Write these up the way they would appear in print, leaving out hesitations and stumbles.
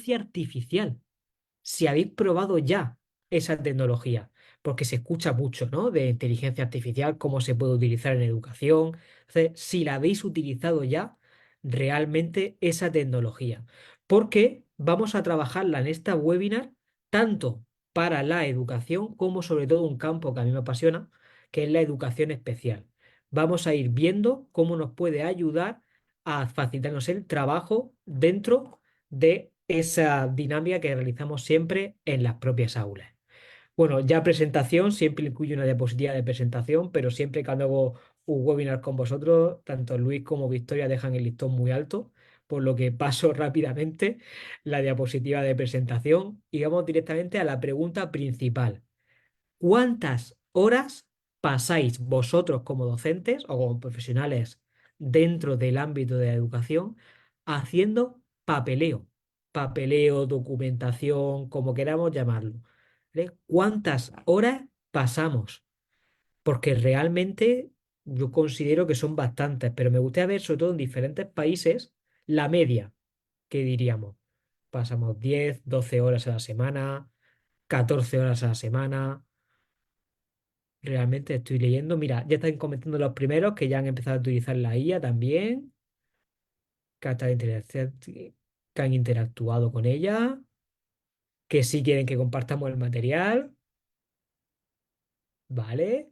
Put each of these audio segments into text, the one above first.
inteligencia artificial. Si habéis probado ya esa tecnología, porque se escucha mucho, ¿no? De inteligencia artificial, cómo se puede utilizar en educación. Entonces, si la habéis utilizado ya realmente esa tecnología, porque vamos a trabajarla en esta webinar tanto para la educación como sobre todo un campo que a mí me apasiona, que es la educación especial. Vamos a ir viendo cómo nos puede ayudar a facilitarnos el trabajo dentro de esa dinámica que realizamos siempre en las propias aulas. Bueno, ya presentación, siempre incluye una diapositiva de presentación, pero siempre cuando hago un webinar con vosotros, tanto Luis como Victoria dejan el listón muy alto, por lo que paso rápidamente la diapositiva de presentación y vamos directamente a la pregunta principal. ¿Cuántas horas pasáis vosotros como docentes o como profesionales dentro del ámbito de la educación haciendo papeleo? Papeleo, documentación, como queramos llamarlo. ¿Vale? ¿Cuántas horas pasamos? Porque realmente yo considero que son bastantes, pero me gustaría ver, sobre todo en diferentes países, la media, que diríamos. Pasamos 10, 12 horas a la semana, 14 horas a la semana. Realmente estoy leyendo. Mira, ya están comentando los primeros que ya han empezado a utilizar la IA también, que han interactuado con ella, que sí quieren que compartamos el material, ¿vale?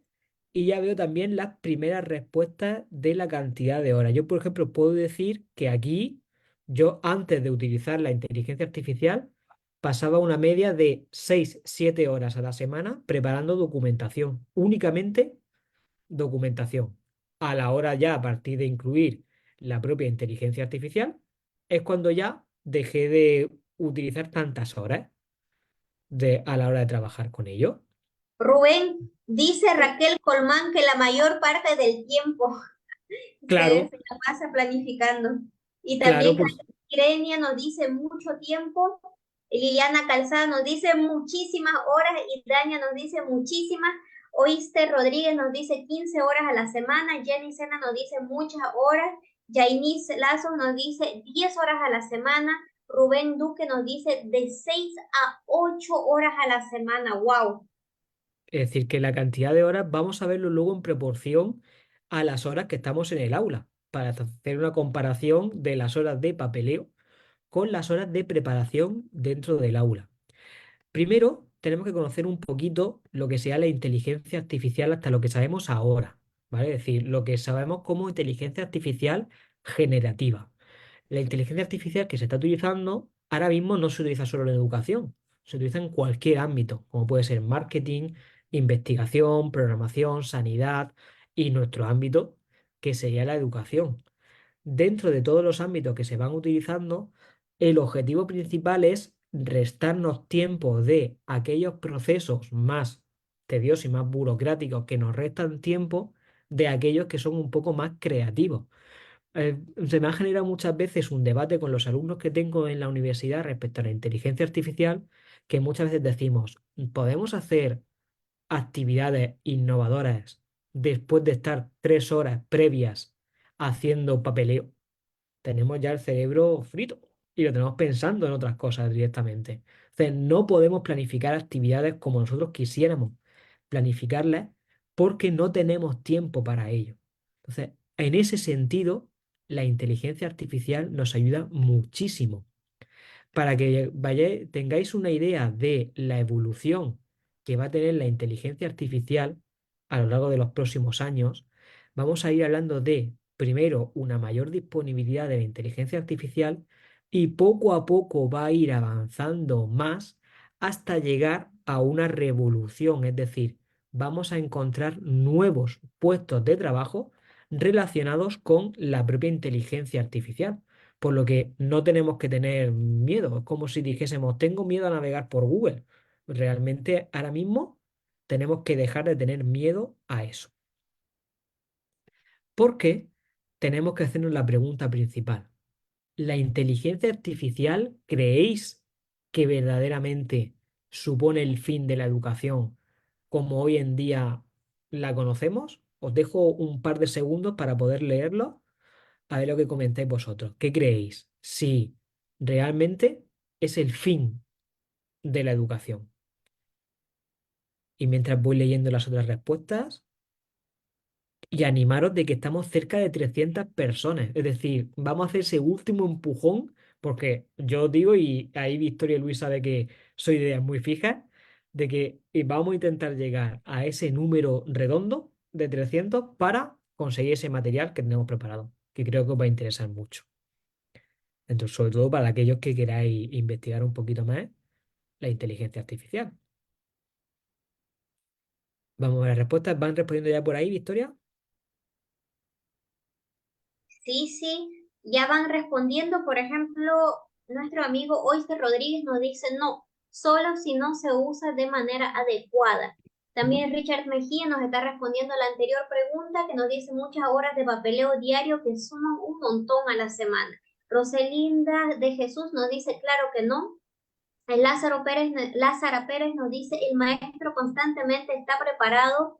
Y ya veo también las primeras respuestas de la cantidad de horas. Yo, por ejemplo, puedo decir que aquí, yo antes de utilizar la inteligencia artificial, pasaba una media de 6 7 horas a la semana preparando documentación, únicamente documentación. A la hora ya, a partir de incluir la propia inteligencia artificial, es cuando ya dejé de utilizar tantas horas a la hora de trabajar con ello. Rubén, dice Raquel Colmán que la mayor parte del tiempo Claro, se la pasa planificando. Y claro, también pues Grenia nos dice mucho tiempo, Liliana Calzada nos dice muchísimas horas y Daña nos dice muchísimas. Oíste Rodríguez nos dice 15 horas a la semana, Jenny Sena nos dice muchas horas, Jainis Lazo nos dice 10 horas a la semana, Rubén Duque nos dice de 6 a 8 horas a la semana. ¡Wow! es decir, que la cantidad de horas vamos a verlo luego en proporción a las horas que estamos en el aula, para hacer una comparación de las horas de papeleo con las horas de preparación dentro del aula. Primero, tenemos que conocer un poquito lo que sea la inteligencia artificial hasta lo que sabemos ahora, ¿vale? Es decir, lo que sabemos como inteligencia artificial generativa. La inteligencia artificial que se está utilizando ahora mismo no se utiliza solo en educación, se utiliza en cualquier ámbito, como puede ser marketing, investigación, programación, sanidad y nuestro ámbito, que sería la educación. Dentro de todos los ámbitos que se van utilizando, el objetivo principal es restarnos tiempo de aquellos procesos más tediosos y más burocráticos que nos restan tiempo de aquellos que son un poco más creativos. Se me ha generado muchas veces un debate con los alumnos que tengo en la universidad respecto a la inteligencia artificial, que muchas veces decimos, ¿podemos hacer actividades innovadoras después de estar 3 horas previas haciendo papeleo? Tenemos ya el cerebro frito y lo tenemos pensando en otras cosas directamente. Entonces, no podemos planificar actividades como nosotros quisiéramos planificarlas porque no tenemos tiempo para ello. Entonces, en ese sentido, la inteligencia artificial nos ayuda muchísimo para que tengáis una idea de la evolución que va a tener la inteligencia artificial a lo largo de los próximos años, vamos a ir hablando de, primero, una mayor disponibilidad de la inteligencia artificial y poco a poco va a ir avanzando más hasta llegar a una revolución, es decir, vamos a encontrar nuevos puestos de trabajo relacionados con la propia inteligencia artificial. Por lo que no tenemos que tener miedo. Es como si dijésemos, tengo miedo a navegar por Google. Realmente ahora mismo tenemos que dejar de tener miedo a eso. Porque tenemos que hacernos la pregunta principal. ¿La inteligencia artificial creéis que verdaderamente supone el fin de la educación como hoy en día la conocemos? Os dejo un par de segundos para poder leerlo. A ver lo que comentáis vosotros. ¿Qué creéis? Si realmente es el fin de la educación? Y mientras voy leyendo las otras respuestas, y animaros de que estamos cerca de 300 personas. Es decir, vamos a hacer ese último empujón, porque yo os digo, y ahí Victoria y Luis sabe que soy de ideas muy fijas, de que vamos a intentar llegar a ese número redondo de 300 para conseguir ese material que tenemos preparado, que creo que os va a interesar mucho. Entonces, sobre todo para aquellos que queráis investigar un poquito más la inteligencia artificial. Vamos a ver las respuestas. ¿Van respondiendo ya por ahí, Victoria? Sí, sí, ya van respondiendo. Por ejemplo, nuestro amigo Oyster Rodríguez nos dice no, solo si no se usa de manera adecuada. Ujú. También Richard Mejía nos está respondiendo a la anterior pregunta que nos dice muchas horas de papeleo diario que suman un montón a la semana. Roselinda de Jesús nos dice claro que no. Lázara Pérez nos dice, el maestro constantemente está preparado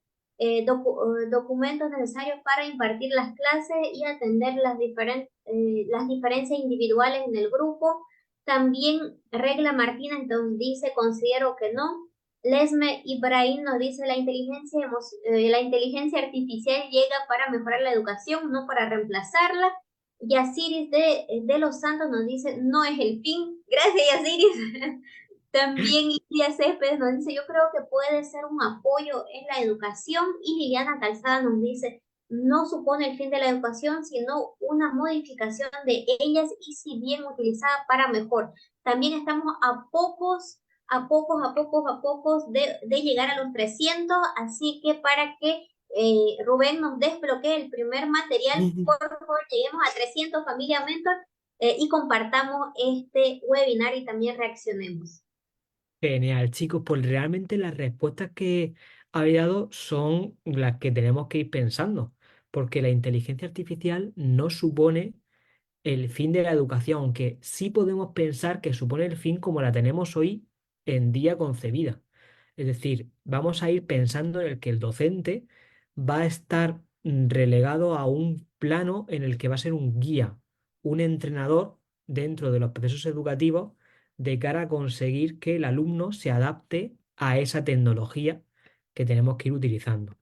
documentos necesarios para impartir las clases y atender las diferencias individuales en el grupo. También Regla Martínez nos dice, considero que no. Lesme Ibrahim nos dice, la inteligencia artificial llega para mejorar la educación, no para reemplazarla. Yasiris de los Santos nos dice, no es el fin. Gracias, Yasiris. También Lidia Céspedes nos dice, yo creo que puede ser un apoyo en la educación. Y Liliana Calzada nos dice, no supone el fin de la educación, sino una modificación de ellas y si bien utilizada para mejor. También estamos a pocos de llegar a los 300, así que para que Rubén nos desbloquee el primer material, por favor, lleguemos a 300 Familia Mentor y compartamos este webinar y también reaccionemos. Genial, chicos, pues realmente las respuestas que habéis dado son las que tenemos que ir pensando, porque la inteligencia artificial no supone el fin de la educación, aunque sí podemos pensar que supone el fin como la tenemos hoy en día concebida. Es decir, vamos a ir pensando en el que el docente va a estar relegado a un plano en el que va a ser un guía, un entrenador dentro de los procesos educativos de cara a conseguir que el alumno se adapte a esa tecnología que tenemos que ir utilizando.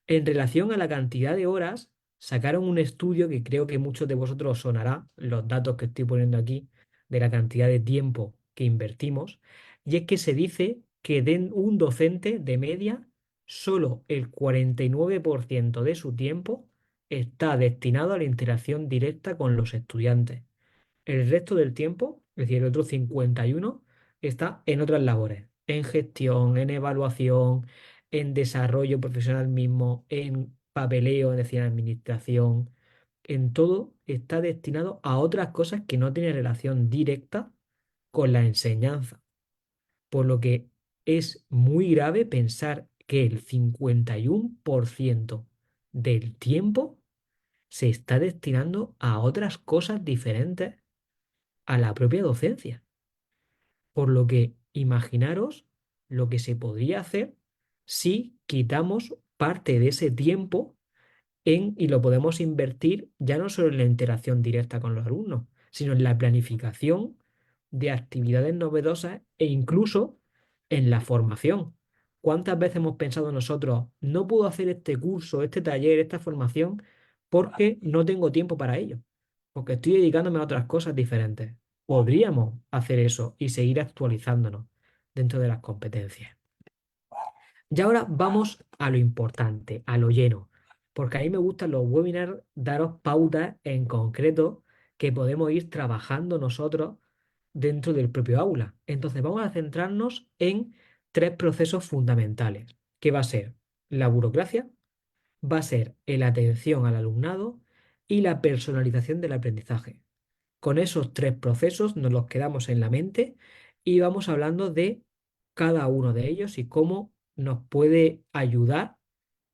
En relación a la cantidad de horas, sacaron un estudio que creo que muchos de vosotros os sonará, los datos que estoy poniendo aquí, de la cantidad de tiempo que invertimos, y es que se dice que de un docente de media, solo el 49% de su tiempo está destinado a la interacción directa con los estudiantes. El resto del tiempo, es decir, el otro 51, está en otras labores, en gestión, en evaluación, en desarrollo profesional mismo, en papeleo, es decir, en administración. En todo está destinado a otras cosas que no tienen relación directa con la enseñanza. Por lo que es muy grave pensar que el 51% del tiempo se está destinando a otras cosas diferentes a la propia docencia. Por lo que imaginaros lo que se podría hacer si quitamos parte de ese tiempo y lo podemos invertir ya no solo en la interacción directa con los alumnos, sino en la planificación de actividades novedosas e incluso en la formación. ¿Cuántas veces hemos pensado nosotros, no puedo hacer este curso, este taller, esta formación, porque no tengo tiempo para ello? Porque estoy dedicándome a otras cosas diferentes. Podríamos hacer eso y seguir actualizándonos dentro de las competencias. Y ahora vamos a lo importante, a lo lleno, porque a mí me gustan los webinars, daros pautas en concreto que podemos ir trabajando nosotros dentro del propio aula. Entonces vamos a centrarnos en tres procesos fundamentales, que va a ser la burocracia, va a ser la atención al alumnado y la personalización del aprendizaje. Con esos tres procesos nos los quedamos en la mente y vamos hablando de cada uno de ellos y cómo nos puede ayudar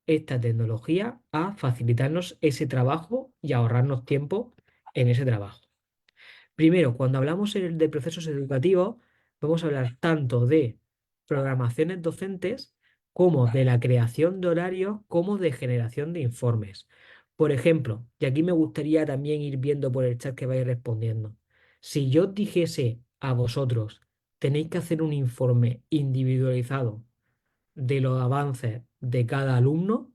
esta tecnología a facilitarnos ese trabajo y ahorrarnos tiempo en ese trabajo. Primero, cuando hablamos de procesos educativos, vamos a hablar tanto de programaciones docentes como de la creación de horarios como de generación de informes. Por ejemplo, y aquí me gustaría también ir viendo por el chat que vais respondiendo. Si yo dijese a vosotros tenéis que hacer un informe individualizado de los avances de cada alumno,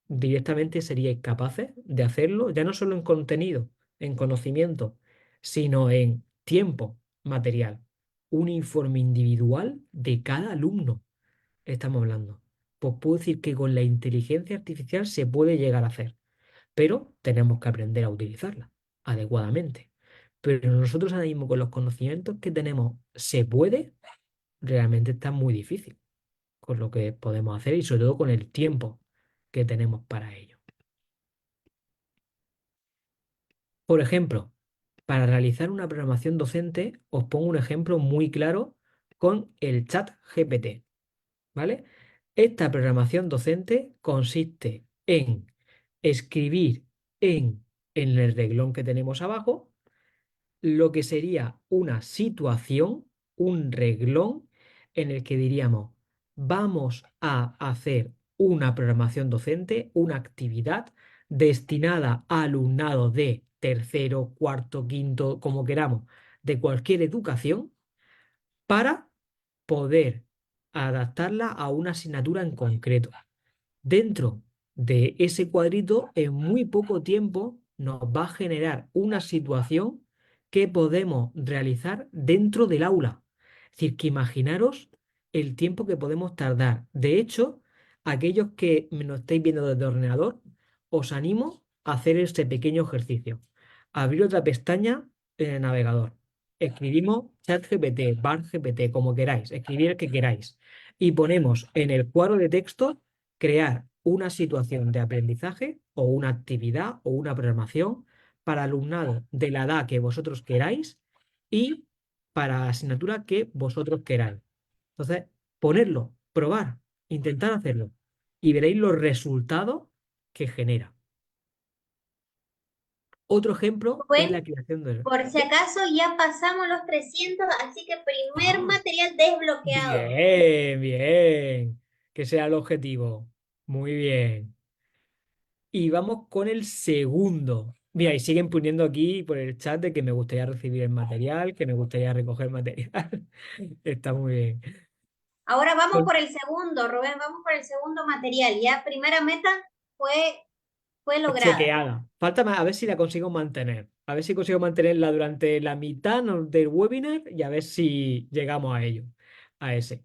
directamente seríais capaces de hacerlo, ya no solo en contenido, en conocimiento, sino en tiempo material. Un informe individual de cada alumno, estamos hablando. Pues puedo decir que con la inteligencia artificial se puede llegar a hacer, pero tenemos que aprender a utilizarla adecuadamente. Pero nosotros ahora mismo con los conocimientos que tenemos, ¿se puede? Realmente está muy difícil con lo que podemos hacer y sobre todo con el tiempo que tenemos para ello. Por ejemplo, para realizar una programación docente, os pongo un ejemplo muy claro con el chat GPT, ¿vale? Esta programación docente consiste en escribir en el reglón que tenemos abajo lo que sería una situación, un reglón en el que diríamos, vamos a hacer una programación docente, una actividad destinada a alumnado de tercero, cuarto, quinto, como queramos, de cualquier educación, para poder adaptarla a una asignatura en concreto. Dentro de ese cuadrito, en muy poco tiempo, nos va a generar una situación que podemos realizar dentro del aula. Es decir, que imaginaros el tiempo que podemos tardar. De hecho, aquellos que me nos estáis viendo desde el ordenador, os animo a hacer este pequeño ejercicio. Abrir otra pestaña en el navegador. Escribimos ChatGPT, BarGPT, como queráis, escribir el que queráis. Y ponemos en el cuadro de texto crear una situación de aprendizaje o una actividad o una programación para alumnado de la edad que vosotros queráis y para asignatura que vosotros queráis. Entonces, ponerlo, probar, intentar hacerlo y veréis los resultados que genera. Otro ejemplo es Rubén, la creación de... por si ¿Sí? acaso ya pasamos los 300, así que primer Ah, material desbloqueado. bien, bien. Que sea el objetivo. Muy bien. Y vamos con el segundo. Mira, y siguen poniendo aquí por el chat de que me gustaría recibir el material, que me gustaría recoger material. Está muy bien. Ahora vamos Con- por el segundo, Rubén, vamos por el segundo material. Ya primera meta fue, fue lograda. Chequeada. Falta más, a ver si la consigo mantener. A ver si consigo mantenerla durante la mitad del webinar y a ver si llegamos a ello, a ese.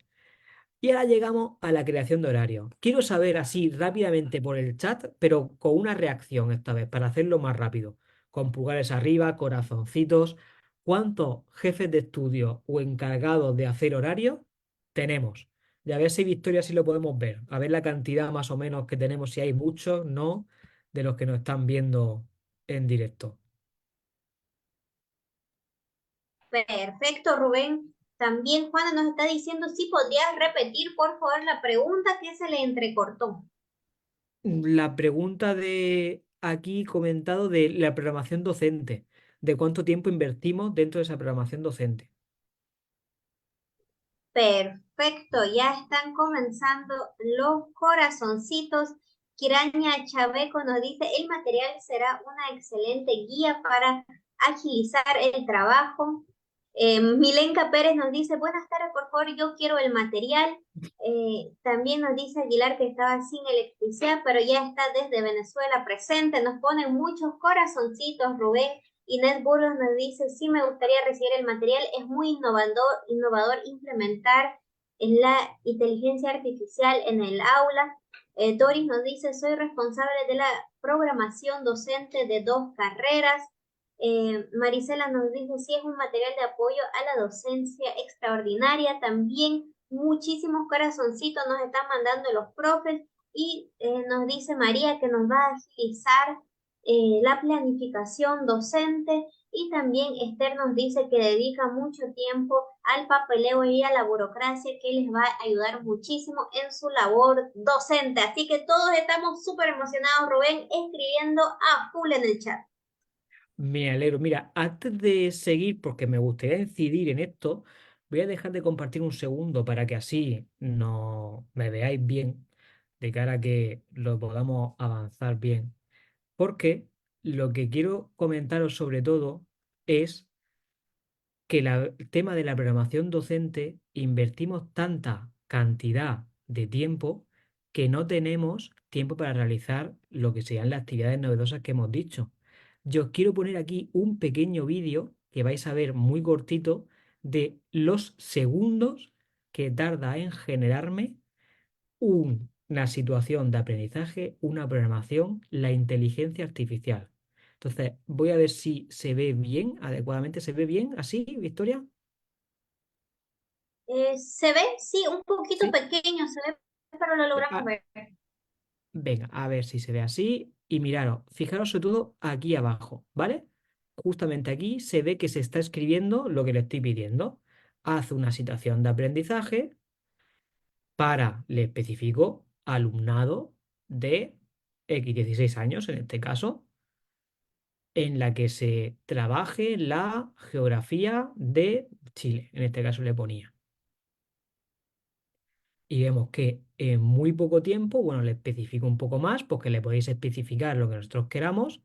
Y ahora llegamos a la creación de horario. Quiero saber así rápidamente por el chat, pero con una reacción esta vez, para hacerlo más rápido. Con pulgares arriba, corazoncitos. ¿Cuántos jefes de estudio o encargados de hacer horario tenemos? Y a ver si Victoria sí lo podemos ver. A ver la cantidad más o menos que tenemos, si hay muchos, no, de los que nos están viendo en directo. Perfecto, Rubén. También Juana nos está diciendo si podrías repetir, por favor, la pregunta que se le entrecortó. La pregunta de aquí comentado de la programación docente, de cuánto tiempo invertimos dentro de esa programación docente. Perfecto, ya están comenzando los corazoncitos. Kiraña Chaveco nos dice, el material será una excelente guía para agilizar el trabajo. Milenka Pérez nos dice, buenas tardes, por favor, yo quiero el material. También nos dice Aguilar que estaba sin electricidad, pero ya está desde Venezuela presente. Nos ponen muchos corazoncitos, Rubén. Inés Burgos nos dice, sí me gustaría recibir el material, es muy innovador implementar la inteligencia artificial en el aula. Doris nos dice, soy responsable de la programación docente de 2 carreras. Marisela nos dice, sí es un material de apoyo a la docencia extraordinaria. También muchísimos corazoncitos nos están mandando los profes y nos dice María que nos va a agilizar la planificación docente y también Esther nos dice que dedica mucho tiempo al papeleo y a la burocracia que les va a ayudar muchísimo en su labor docente. Así que todos estamos súper emocionados, Rubén, escribiendo a full en el chat. Me alegro. Mira, antes de seguir, porque me gustaría incidir en esto, voy a dejar de compartir un segundo para que así no me veáis bien, de cara a que lo podamos avanzar bien. Porque lo que quiero comentaros sobre todo es que el tema de la programación docente invertimos tanta cantidad de tiempo que no tenemos tiempo para realizar lo que sean las actividades novedosas que hemos dicho. Yo os quiero poner aquí un pequeño vídeo que vais a ver muy cortito de los segundos que tarda en generarme una situación de aprendizaje, una programación, la inteligencia artificial. Entonces, voy a ver si se ve bien, adecuadamente. ¿Se ve bien así, Victoria? ¿Se ve? Sí, un poquito Sí. pequeño se ve, pero lo logramos Ah, ver. venga, a ver si se ve así. Y miraros, fijaros sobre todo aquí abajo, ¿vale? Justamente aquí se ve que se está escribiendo lo que le estoy pidiendo. Haz una situación de aprendizaje para, le especifico, alumnado de X 16 años, en este caso, en la que se trabaje la geografía de Chile. En este caso le ponía. Y vemos que en muy poco tiempo, bueno, le especifico un poco más porque le podéis especificar lo que nosotros queramos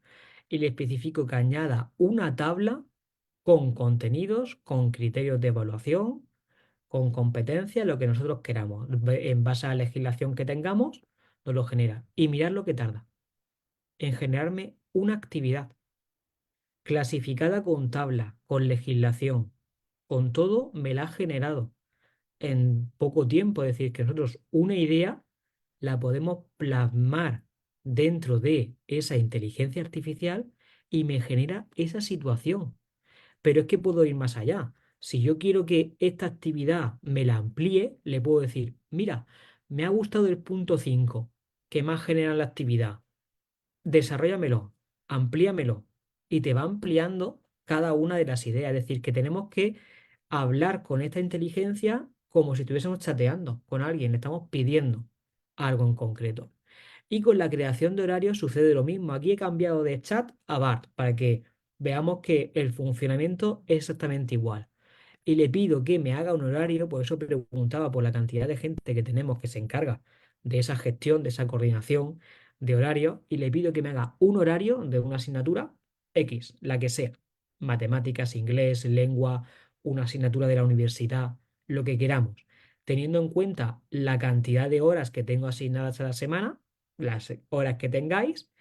y le especifico que añada una tabla con contenidos, con criterios de evaluación, con competencias, lo que nosotros queramos. En base a la legislación que tengamos, nos lo genera. Y mirad lo que tarda en generarme una actividad clasificada con tabla, con legislación, con todo, me la ha generado en poco tiempo. Es decir, que nosotros una idea la podemos plasmar dentro de esa inteligencia artificial y me genera esa situación. Pero es que puedo ir más allá. Si yo quiero que esta actividad me la amplíe, le puedo decir, mira, me ha gustado el punto 5 que más genera la actividad. Desarróllamelo, amplíamelo. Y te va ampliando cada una de las ideas. Es decir, que tenemos que hablar con esta inteligencia como si estuviésemos chateando con alguien, le estamos pidiendo algo en concreto. Y con la creación de horarios sucede lo mismo. Aquí he cambiado de chat a BART para que veamos que el funcionamiento es exactamente igual. Y le pido que me haga un horario, por eso preguntaba por la cantidad de gente que tenemos que se encarga de esa gestión, de esa coordinación de horario, y le pido que me haga un horario de una asignatura X, la que sea, matemáticas, inglés, lengua, una asignatura de la universidad, lo que queramos, teniendo en cuenta la cantidad de horas que tengo asignadas a la semana, las horas que tengáis,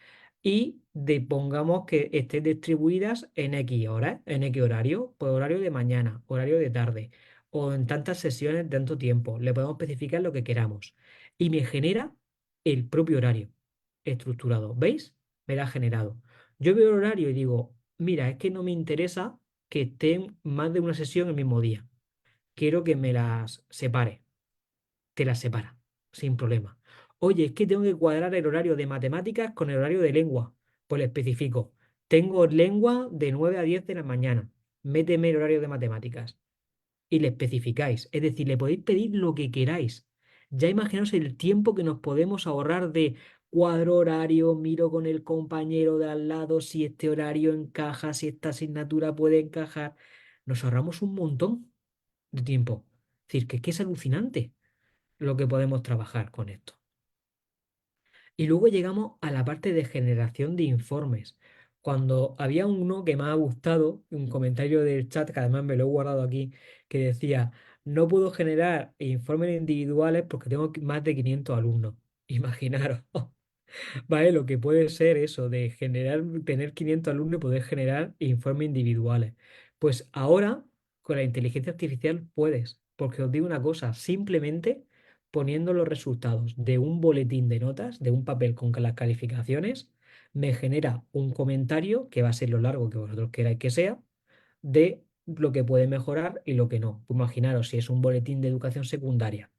y pongamos que estén distribuidas en X horas, en X horario, pues horario de mañana, horario de tarde, o en tantas sesiones de tanto tiempo. Le podemos especificar lo que queramos. Y me genera el propio horario estructurado. ¿Veis? Me lo ha generado. Yo veo el horario y digo, mira, es que no me interesa que estén más de una sesión el mismo día. Quiero que me las separe. Te las separa, sin problema. Oye, es que tengo que cuadrar el horario de matemáticas con el horario de lengua. Pues le especifico. Tengo lengua de 9 a 10 de la mañana. Méteme el horario de matemáticas. Y le especificáis. Es decir, le podéis pedir lo que queráis. Ya imaginaos el tiempo que nos podemos ahorrar de cuadro horario, miro con el compañero de al lado si este horario encaja, si esta asignatura puede encajar. Nos ahorramos un montón de tiempo. Es decir, que es alucinante lo que podemos trabajar con esto. Y luego llegamos a la parte de generación de informes. Cuando había uno que me ha gustado, un comentario del chat, que además me lo he guardado aquí, que decía, no puedo generar informes individuales porque tengo más de 500 alumnos. Imaginaros. ¿Vale? Lo que puede ser eso de generar, tener 500 alumnos y poder generar informes individuales. Pues ahora, con la inteligencia artificial puedes, porque os digo una cosa, simplemente poniendo los resultados de un boletín de notas, de un papel con las calificaciones, me genera un comentario, que va a ser lo largo que vosotros queráis que sea, de lo que puede mejorar y lo que no. Pues imaginaros si es un boletín de educación secundaria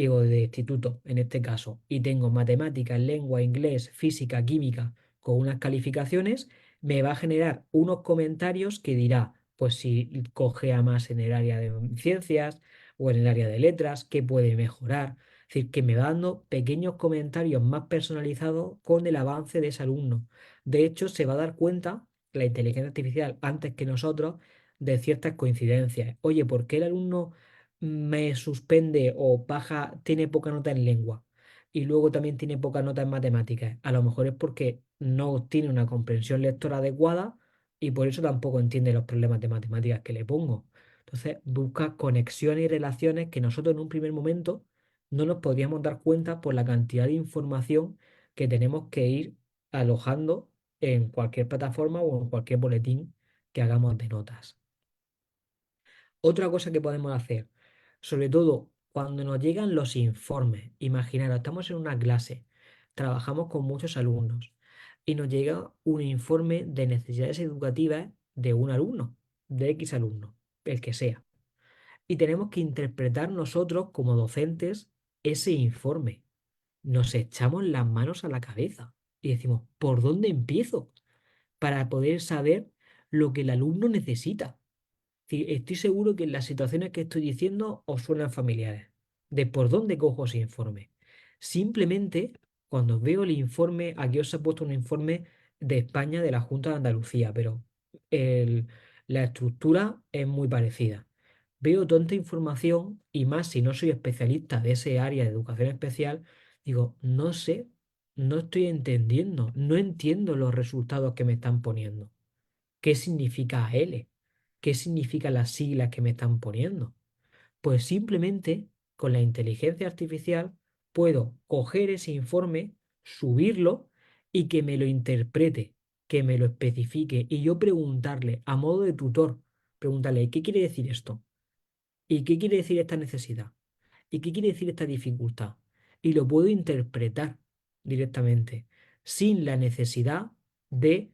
o de instituto en este caso, y tengo matemáticas, lengua, inglés, física, química con unas calificaciones, me va a generar unos comentarios que dirá, pues si cogea más en el área de ciencias o en el área de letras, qué puede mejorar. Es decir, que me va dando pequeños comentarios más personalizados con el avance de ese alumno. De hecho, se va a dar cuenta la inteligencia artificial antes que nosotros de ciertas coincidencias. Oye, ¿por qué el alumno me suspende o baja, tiene poca nota en lengua y luego también tiene poca nota en matemáticas? A lo mejor es porque no tiene una comprensión lectora adecuada y por eso tampoco entiende los problemas de matemáticas que le pongo. Entonces busca conexiones y relaciones que nosotros en un primer momento no nos podríamos dar cuenta por la cantidad de información que tenemos que ir alojando en cualquier plataforma o en cualquier boletín que hagamos de notas. Otra cosa que podemos hacer, sobre todo cuando nos llegan los informes, imaginaros, estamos en una clase, trabajamos con muchos alumnos y nos llega un informe de necesidades educativas de un alumno, de X alumno, el que sea. Y tenemos que interpretar nosotros como docentes ese informe. Nos echamos las manos a la cabeza y decimos, ¿por dónde empiezo para poder saber lo que el alumno necesita? Sí, estoy seguro que las situaciones que estoy diciendo os suenan familiares. De por dónde cojo ese informe. Simplemente, cuando veo el informe, aquí os he puesto un informe de España de la Junta de Andalucía, pero el- la estructura es muy parecida. Veo tanta información y más si no soy especialista de ese área de educación especial, digo, no sé, no estoy entendiendo, no entiendo los resultados que me están poniendo. ¿Qué significa L? ¿Qué significan las siglas que me están poniendo? Pues simplemente con la inteligencia artificial puedo coger ese informe, subirlo y que me lo interprete, que me lo especifique y yo preguntarle a modo de tutor, preguntarle, ¿qué quiere decir esto? ¿Y qué quiere decir esta necesidad? ¿Y qué quiere decir esta dificultad? Y lo puedo interpretar directamente, sin la necesidad de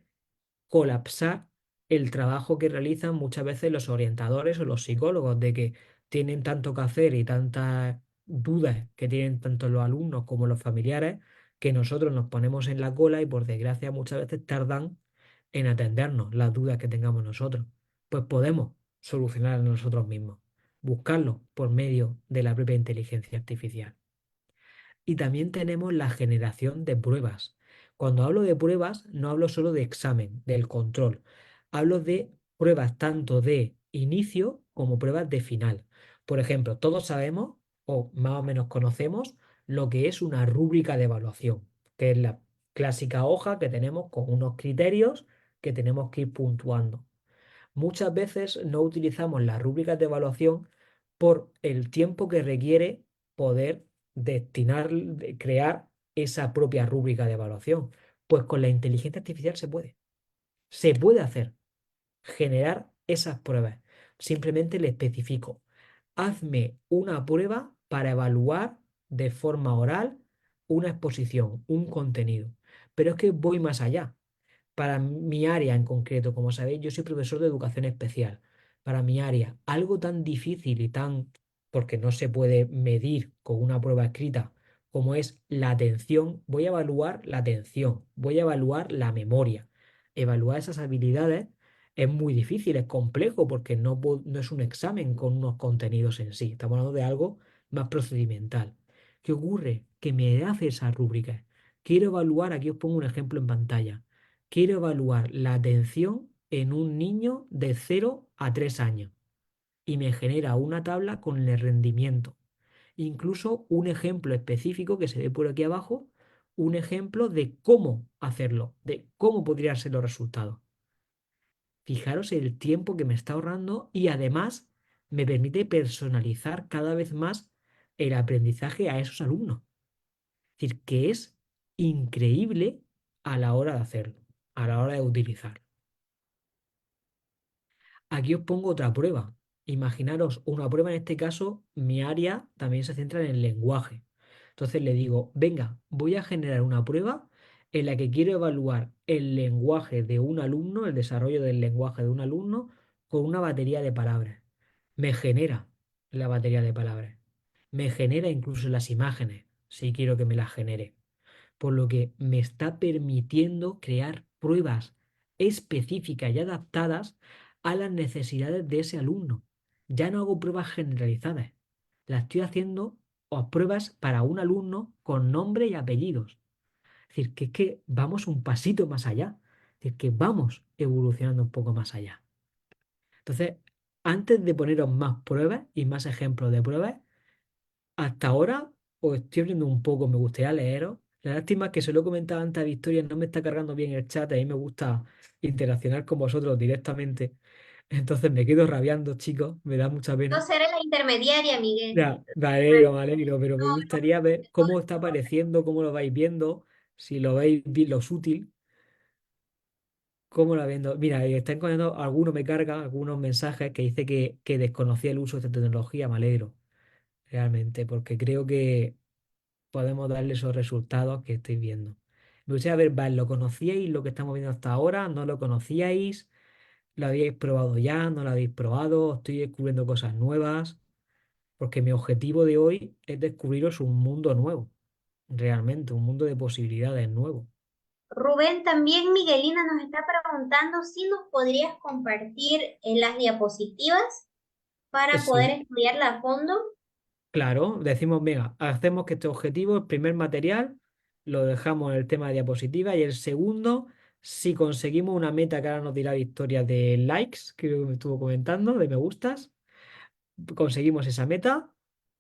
colapsar el trabajo que realizan muchas veces los orientadores o los psicólogos, de que tienen tanto que hacer y tantas dudas que tienen tanto los alumnos como los familiares, que nosotros nos ponemos en la cola y por desgracia muchas veces tardan en atendernos las dudas que tengamos nosotros. Pues podemos solucionar nosotros mismos, buscarlo por medio de la propia inteligencia artificial. Y también tenemos la generación de pruebas. Cuando hablo de pruebas, no hablo solo de examen, del control. Hablo de pruebas tanto de inicio como pruebas de final. Por ejemplo, todos sabemos o más o menos conocemos lo que es una rúbrica de evaluación, que es la clásica hoja que tenemos con unos criterios que tenemos que ir puntuando. Muchas veces no utilizamos las rúbricas de evaluación por el tiempo que requiere poder destinar, crear esa propia rúbrica de evaluación. Pues con la inteligencia artificial se puede. Se puede hacer, generar esas pruebas. Simplemente le especifico, hazme una prueba para evaluar de forma oral una exposición, un contenido. Pero es que voy más allá. Para mi área en concreto, como sabéis, yo soy profesor de educación especial. Para mi área, algo tan difícil y tan, porque no se puede medir con una prueba escrita, como es la atención, voy a evaluar la atención, voy a evaluar la memoria. Evaluar esas habilidades es muy difícil, es complejo, porque no es un examen con unos contenidos en sí. Estamos hablando de algo más procedimental. ¿Qué ocurre? Que me hace esa rúbrica. Quiero evaluar, aquí os pongo un ejemplo en pantalla. Quiero evaluar la atención en un niño de 0 a 3 años y me genera una tabla con el rendimiento. Incluso un ejemplo específico que se ve por aquí abajo, un ejemplo de cómo hacerlo, de cómo podrían ser los resultados. Fijaros el tiempo que me está ahorrando y además me permite personalizar cada vez más el aprendizaje a esos alumnos. Es decir, que es increíble a la hora de hacerlo, a la hora de utilizarlo. Aquí os pongo otra prueba. Imaginaros una prueba, en este caso, mi área también se centra en el lenguaje. Entonces le digo, venga, voy a generar una prueba en la que quiero evaluar el lenguaje de un alumno, el desarrollo del lenguaje de un alumno, con una batería de palabras. Me genera la batería de palabras. Me genera incluso las imágenes, si quiero que me las genere, por lo que me está permitiendo crear pruebas específicas y adaptadas a las necesidades de ese alumno. Ya no hago pruebas generalizadas, las estoy haciendo o pruebas para un alumno con nombre y apellidos. Es decir, que vamos un pasito más allá, es decir, que vamos evolucionando un poco más allá. Entonces, antes de poneros más pruebas y más ejemplos de pruebas, hasta ahora os estoy abriendo un poco, me gustaría leeros. La lástima es que se lo he comentado antes a Victoria, no me está cargando bien el chat, a mí me gusta interaccionar con vosotros directamente. Entonces me quedo rabiando, chicos, me da mucha Yo pena. seré la intermediaria, Miguel. Ya, me alegro, pero me No, gustaría ver cómo está apareciendo, cómo lo vais viendo, si lo veis lo útil, cómo lo viendo. Mira, está encontrando, alguno me carga, algunos mensajes que dice que desconocía el uso de esta tecnología, me alegro, realmente, porque creo que podemos darle esos resultados que estoy viendo. Me gustaría ver, vale, ¿lo conocíais lo que estamos viendo hasta ahora? ¿No lo conocíais? ¿Lo habíais probado ya? ¿No lo habéis probado? ¿Estoy descubriendo cosas nuevas? Porque mi objetivo de hoy es descubriros un mundo nuevo, realmente, un mundo de posibilidades nuevo. Rubén, también Miguelina nos está preguntando si nos podrías compartir las diapositivas para poder Sí, estudiarla a fondo. claro, decimos, venga, hacemos que este objetivo, el primer material, lo dejamos en el tema de diapositiva y el segundo, si conseguimos una meta que ahora nos dirá Victoria de likes, creo que me estuvo comentando, de me gustas, conseguimos esa meta,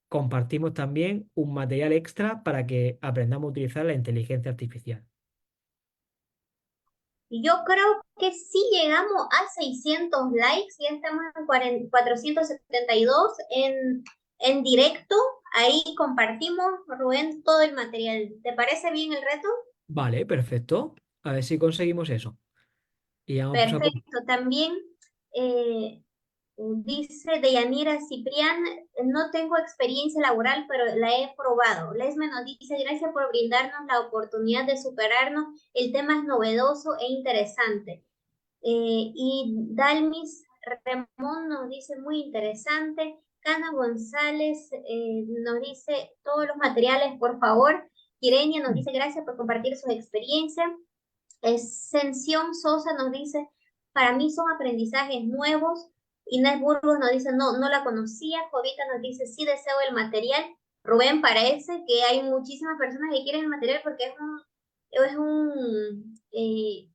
compartimos también un material extra para que aprendamos a utilizar la inteligencia artificial. Yo creo que si llegamos a 600 likes, ya estamos en 472 en directo. Ahí compartimos, Rubén, todo el material. ¿Te parece bien el reto? Vale, perfecto. A ver si conseguimos eso. Y vamos pues, Perfecto. También eh, dice Deyanira Ciprián, no tengo experiencia laboral, pero la he probado. Lesme nos dice, gracias por brindarnos la oportunidad de superarnos. El tema es novedoso e interesante. Y Dalmis Ramón nos dice muy interesante. Cana González nos dice todos los materiales, por favor. Quirenia nos dice gracias por compartir sus experiencias. Ascensión Sosa nos dice, para mí son aprendizajes nuevos. Inés Burgos nos dice, no, no la conocía. Jovita nos dice, sí deseo el material. Rubén, parece que hay muchísimas personas que quieren el material porque es un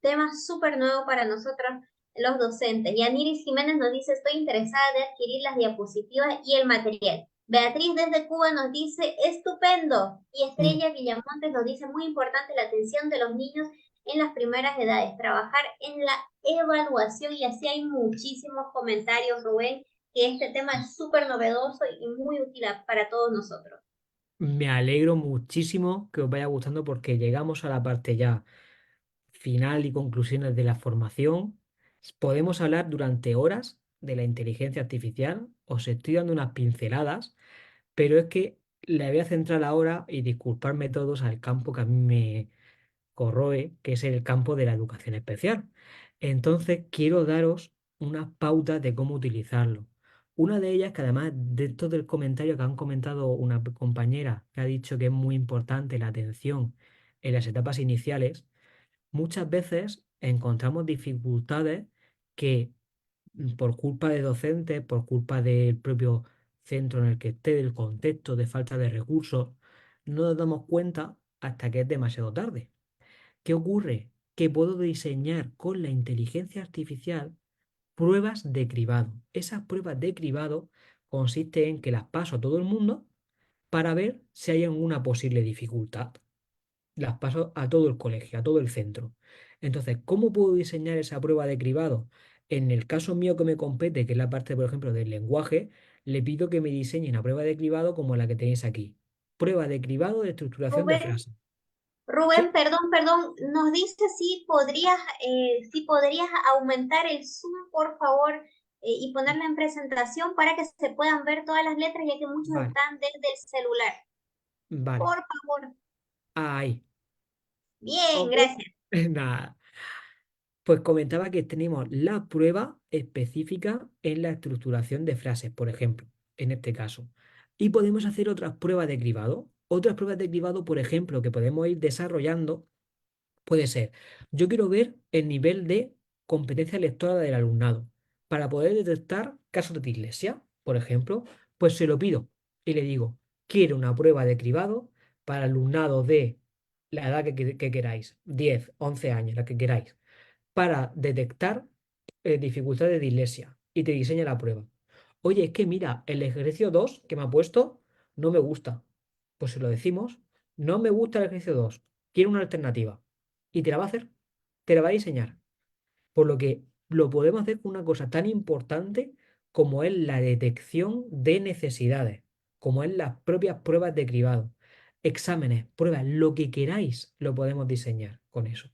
tema súper nuevo para nosotros los docentes. Yaniris Jiménez nos dice, estoy interesada de adquirir las diapositivas y el material. Beatriz desde Cuba nos dice, estupendo. Y Mm, Estrella Villamontes nos dice, muy importante la atención de los niños en las primeras edades, trabajar en la evaluación y así hay muchísimos comentarios, Rubén, que este tema es súper novedoso y muy útil para todos nosotros. me alegro muchísimo que os vaya gustando porque llegamos a la parte ya final y conclusiones de la formación. Podemos hablar durante horas de la inteligencia artificial. Os estoy dando unas pinceladas, pero es que le voy a centrar ahora y disculparme todos al campo que a mí me corroe, que es el campo de la educación especial. Entonces, quiero daros unas pautas de cómo utilizarlo. Una de ellas, que además de todo el comentario que han comentado una compañera, que ha dicho que es muy importante la atención en las etapas iniciales, muchas veces encontramos dificultades que por culpa de docentes, por culpa del propio centro en el que esté, del contexto, de falta de recursos, no nos damos cuenta hasta que es demasiado tarde. ¿Qué ocurre? Que puedo diseñar con la inteligencia artificial pruebas de cribado. Esas pruebas de cribado consisten en que las paso a todo el mundo para ver si hay alguna posible dificultad. Las paso a todo el colegio, a todo el centro. Entonces, ¿cómo puedo diseñar esa prueba de cribado? En el caso mío que me compete, que es la parte, por ejemplo, del lenguaje, le pido que me diseñe una prueba de cribado como la que tenéis aquí. Prueba de cribado de estructuración de Rubén, frases. Rubén, ¿Sí? perdón, nos dice si podrías aumentar el Zoom, por favor, y ponerla en presentación para que se puedan ver todas las letras, ya que muchos Vale, están desde el celular. vale. Por favor. Ahí. Bien, Ok. gracias. Nada. Pues comentaba que tenemos la prueba específica en la estructuración de frases, por ejemplo, en este caso. Y podemos hacer otras pruebas de cribado. Otras pruebas de cribado, por ejemplo, que podemos ir desarrollando, puede ser, yo quiero ver el nivel de competencia lectora del alumnado para poder detectar casos de dislexia, por ejemplo, pues se lo pido y le digo, quiero una prueba de cribado para alumnado de la edad que queráis, 10, 11 años, la que queráis para detectar dificultad de dislexia y te diseña la prueba. Oye, es que mira, el ejercicio 2 que me ha puesto no me gusta. Pues se lo decimos, no me gusta el ejercicio 2, quiero una alternativa. Y te la va a hacer, te la va a diseñar. Por lo que lo podemos hacer con una cosa tan importante como es la detección de necesidades, como es las propias pruebas de cribado, exámenes, pruebas, lo que queráis, lo podemos diseñar con eso.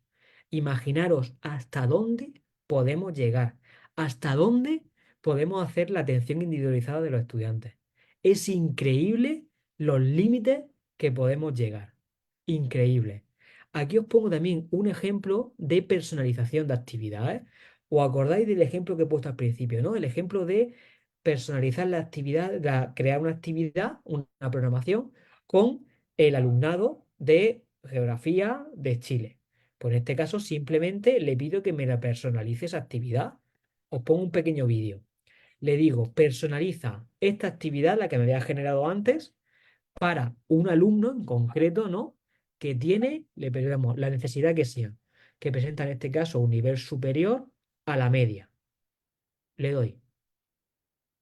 Imaginaros hasta dónde podemos llegar, hasta dónde podemos hacer la atención individualizada de los estudiantes. Es increíble los límites que podemos llegar. Increíble. Aquí os pongo también un ejemplo de personalización de actividades. ¿Os acordáis del ejemplo que he puesto al principio, ¿no? El ejemplo de personalizar la actividad, crear una actividad, una programación con el alumnado de geografía de Chile. Pues en este caso simplemente le pido que me la personalice esa actividad. Os pongo un pequeño vídeo. Le digo, personaliza esta actividad, la que me había generado antes, para un alumno en concreto, ¿no? Que tiene, le pedimos la necesidad que sea, que presenta en este caso un nivel superior a la media. Le doy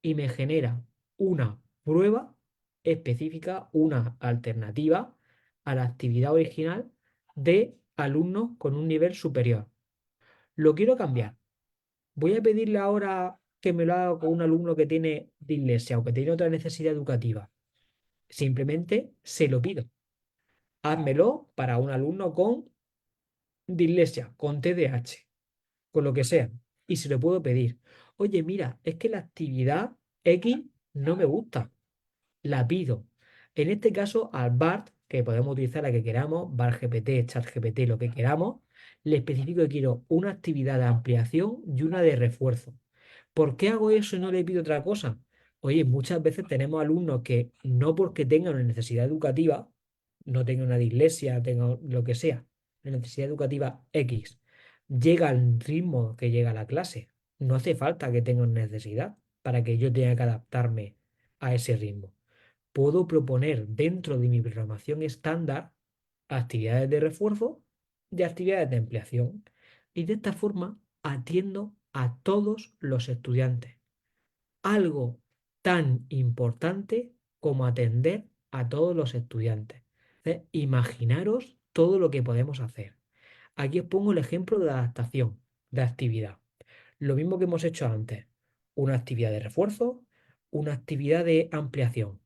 y me genera una prueba específica, una alternativa a la actividad original de alumnos con un nivel superior. Lo quiero cambiar. Voy a pedirle ahora que me lo haga con un alumno que tiene dislexia o que tiene otra necesidad educativa. Simplemente se lo pido. Házmelo para un alumno con dislexia, con TDAH, con lo que sea. Y se lo puedo pedir. Oye, mira, es que la actividad X no me gusta. La pido. En este caso, al BART, que podemos utilizar la que queramos, BART GPT, Chat GPT, lo que queramos, le especifico que quiero una actividad de ampliación y una de refuerzo. ¿Por qué hago eso y no le pido otra cosa? Oye, muchas veces tenemos alumnos que no porque tengan una necesidad educativa, no tengan una dislexia, tengan lo que sea, una necesidad educativa X, llega al ritmo que llega a la clase. No hace falta que tengan necesidad para que yo tenga que adaptarme a ese ritmo. Puedo proponer dentro de mi programación estándar actividades de refuerzo y actividades de ampliación. Y de esta forma atiendo a todos los estudiantes. Algo tan importante como atender a todos los estudiantes. Imaginaros todo lo que podemos hacer. Aquí os pongo el ejemplo de adaptación, de actividad. Lo mismo que hemos hecho antes, una actividad de refuerzo, una actividad de ampliación.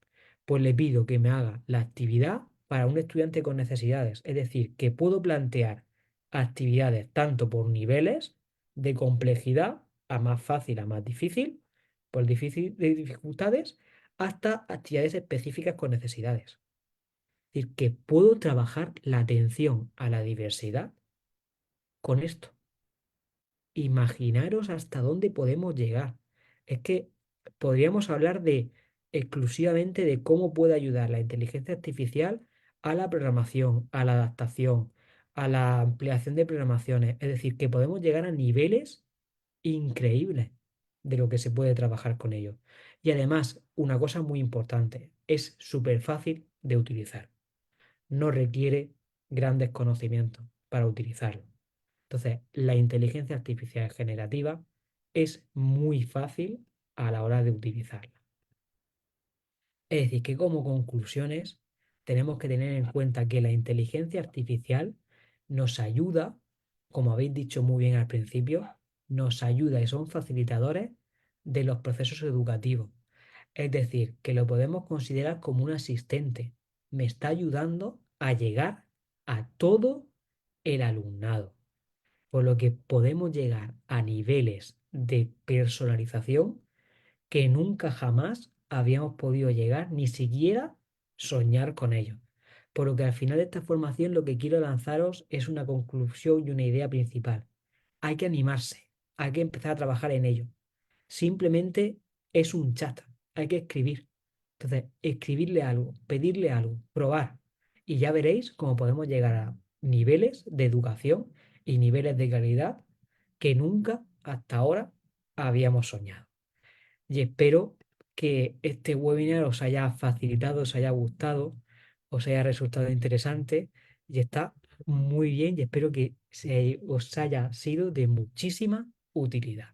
Pues le pido que me haga la actividad para un estudiante con necesidades. Es decir, que puedo plantear actividades tanto por niveles de complejidad, a más fácil a más difícil, por difícil de dificultades, hasta actividades específicas con necesidades. Es decir, que puedo trabajar la atención a la diversidad con esto. Imaginaros hasta dónde podemos llegar. Es que podríamos hablar de exclusivamente de cómo puede ayudar la inteligencia artificial a la programación, a la adaptación, a la ampliación de programaciones. Es decir, que podemos llegar a niveles increíbles de lo que se puede trabajar con ello. Y además, una cosa muy importante, es súper fácil de utilizar. No requiere grandes conocimientos para utilizarlo. Entonces, la inteligencia artificial generativa es muy fácil a la hora de utilizarla. Es decir, que como conclusiones tenemos que tener en cuenta que la inteligencia artificial nos ayuda, como habéis dicho muy bien al principio, nos ayuda y son facilitadores de los procesos educativos. Es decir, que lo podemos considerar como un asistente. Me está ayudando a llegar a todo el alumnado, por lo que podemos llegar a niveles de personalización que nunca jamás habíamos podido llegar, ni siquiera soñar con ello. Por lo que al final de esta formación lo que quiero lanzaros es una conclusión y una idea principal. Hay que animarse, hay que empezar a trabajar en ello. Simplemente es un chat, hay que escribir. Entonces, escribirle algo, pedirle algo, probar. Y ya veréis cómo podemos llegar a niveles de educación y niveles de calidad que nunca hasta ahora habíamos soñado. Y espero que este webinar os haya facilitado, os haya gustado, os haya resultado interesante y está muy bien y espero que os haya sido de muchísima utilidad.